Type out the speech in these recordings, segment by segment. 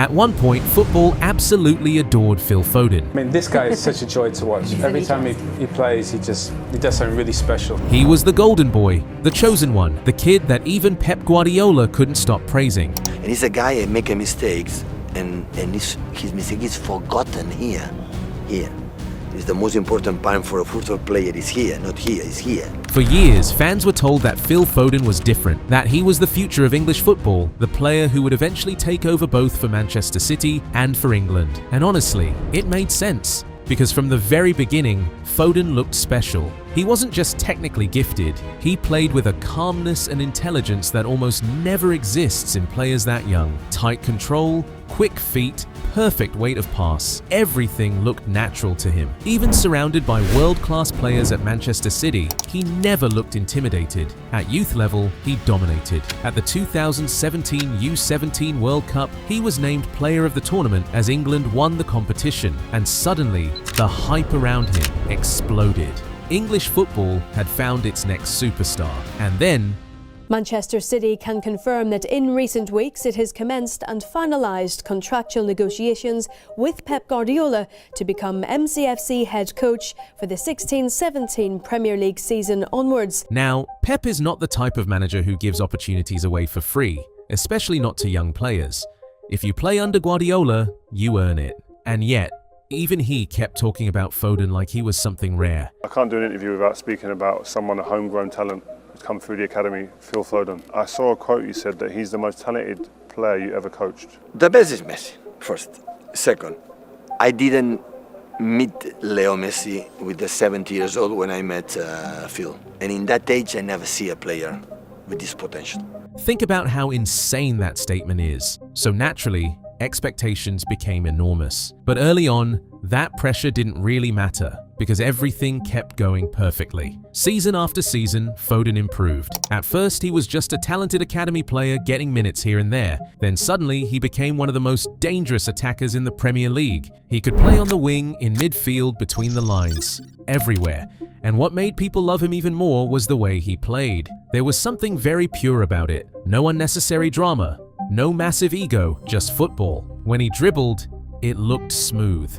At one point, football absolutely adored Phil Foden. I mean, this guy is such a joy to watch. Every time he plays, he does something really special. He was the golden boy, the chosen one, the kid that even Pep Guardiola couldn't stop praising. And he's a guy that makes mistakes, and his mistake is forgotten here. It's the most important part for a football player is here, not here, it's here. For years, fans were told that Phil Foden was different, that he was the future of English football, the player who would eventually take over both for Manchester City and for England. And honestly, it made sense. Because from the very beginning, Foden looked special. He wasn't just technically gifted, he played with a calmness and intelligence that almost never exists in players that young. Tight control, quick feet, perfect weight of pass. Everything looked natural to him. Even surrounded by world-class players at Manchester City, he never looked intimidated. At youth level, he dominated. At the 2017 U17 World Cup, he was named player of the tournament as England won the competition, and suddenly, the hype around him exploded. English football had found its next superstar, and then Manchester City can confirm that in recent weeks it has commenced and finalised contractual negotiations with Pep Guardiola to become MCFC head coach for the 16-17 Premier League season onwards. Now, Pep is not the type of manager who gives opportunities away for free, especially not to young players. If you play under Guardiola, you earn it. And yet, even he kept talking about Foden like he was something rare. I can't do an interview without speaking about someone, a homegrown talent who's come through the academy, Phil Foden. I saw a quote you said that he's the most talented player you ever coached. The best is Messi, first. Second, I didn't meet Leo Messi with the 70 years old when I met Phil. And in that age, I never see a player with this potential. Think about how insane that statement is. So naturally, expectations became enormous. But early on, that pressure didn't really matter because everything kept going perfectly. Season after season, Foden improved. At first, he was just a talented academy player getting minutes here and there. Then suddenly, he became one of the most dangerous attackers in the Premier League. He could play on the wing, in midfield, between the lines, everywhere. And what made people love him even more was the way he played. There was something very pure about it. No unnecessary drama. No massive ego, just football. When he dribbled, it looked smooth.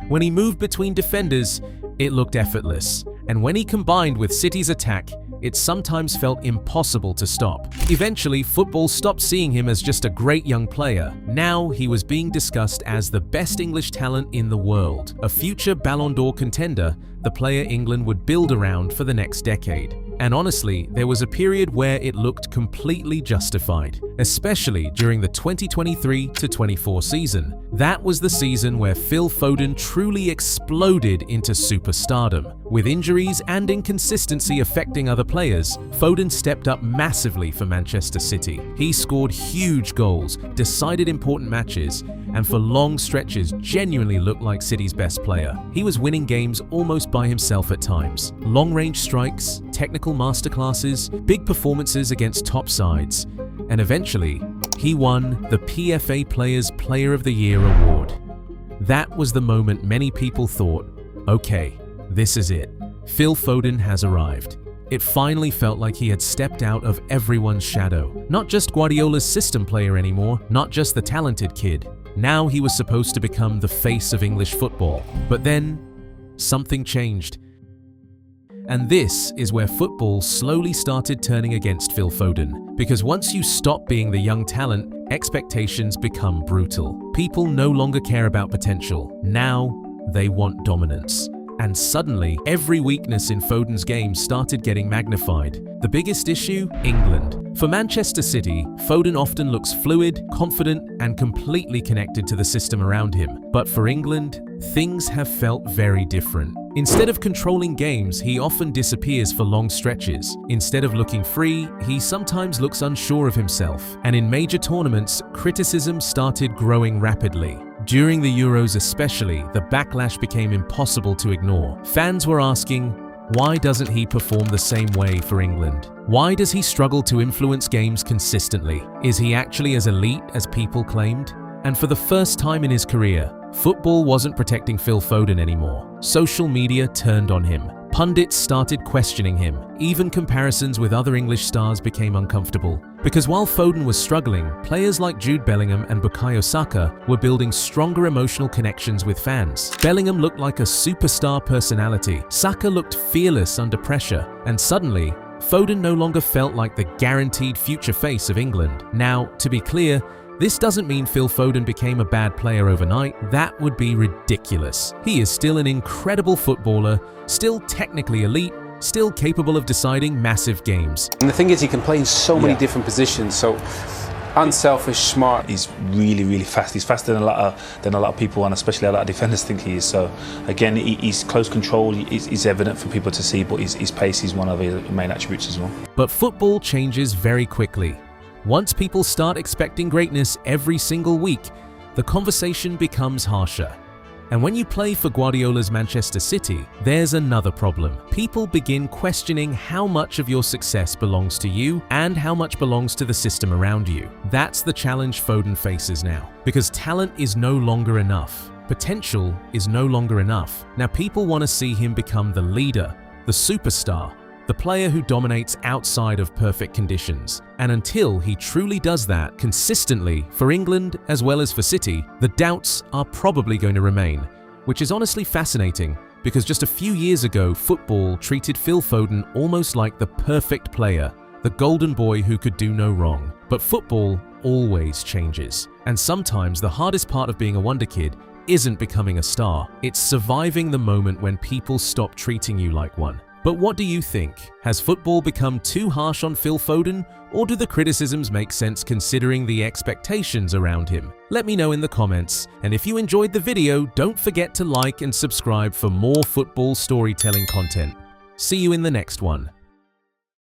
When he moved between defenders, it looked effortless. And when he combined with City's attack, it sometimes felt impossible to stop. Eventually, football stopped seeing him as just a great young player. Now, he was being discussed as the best English talent in the world, a future Ballon d'Or contender, the player England would build around for the next decade. And honestly, there was a period where it looked completely justified, especially during the 2023-24 season. That was the season where Phil Foden truly exploded into superstardom. With injuries and inconsistency affecting other players, Foden stepped up massively for Manchester City. He scored huge goals, decided important matches, and for long stretches genuinely looked like City's best player. He was winning games almost by himself at times. Long-range strikes, technical masterclasses, big performances against top sides, and eventually, he won the PFA Players Player of the Year award. That was the moment many people thought, okay, this is it. Phil Foden has arrived. It finally felt like he had stepped out of everyone's shadow. Not just Guardiola's system player anymore, not just the talented kid. Now he was supposed to become the face of English football. But then, something changed. And this is where football slowly started turning against Phil Foden. Because once you stop being the young talent, expectations become brutal. People no longer care about potential. Now, they want dominance. And suddenly, every weakness in Foden's game started getting magnified. The biggest issue? England. For Manchester City, Foden often looks fluid, confident, and completely connected to the system around him. But for England, things have felt very different. Instead of controlling games, he often disappears for long stretches. Instead of looking free, he sometimes looks unsure of himself. And in major tournaments, criticism started growing rapidly. During the Euros especially, the backlash became impossible to ignore. Fans were asking, why doesn't he perform the same way for England? Why does he struggle to influence games consistently? Is he actually as elite as people claimed? And for the first time in his career, football wasn't protecting Phil Foden anymore. Social media turned on him. Pundits started questioning him. Even comparisons with other English stars became uncomfortable. Because while Foden was struggling, players like Jude Bellingham and Bukayo Saka were building stronger emotional connections with fans. Bellingham looked like a superstar personality. Saka looked fearless under pressure. And suddenly, Foden no longer felt like the guaranteed future face of England. Now, to be clear, this doesn't mean Phil Foden became a bad player overnight. That would be ridiculous. He is still an incredible footballer, still technically elite, still capable of deciding massive games. And the thing is, he can play in so many different positions. So unselfish, smart. He's really, really fast. He's faster than a lot of people, and especially a lot of defenders think he is. So again, he's close control. He's evident for people to see, but his pace is one of his main attributes as well. But football changes very quickly. Once people start expecting greatness every single week, the conversation becomes harsher. And when you play for Guardiola's Manchester City, there's another problem. People begin questioning how much of your success belongs to you and how much belongs to the system around you. That's the challenge Foden faces now. Because talent is no longer enough. Potential is no longer enough. Now people want to see him become the leader, the superstar, the player who dominates outside of perfect conditions. And until he truly does that consistently for England as well as for City, the doubts are probably going to remain, which is honestly fascinating because just a few years ago, football treated Phil Foden almost like the perfect player, the golden boy who could do no wrong. But football always changes. And sometimes the hardest part of being a wonder kid isn't becoming a star. It's surviving the moment when people stop treating you like one. But what do you think? Has football become too harsh on Phil Foden, or do the criticisms make sense considering the expectations around him? Let me know in the comments, and if you enjoyed the video, don't forget to like and subscribe for more football storytelling content. See you in the next one.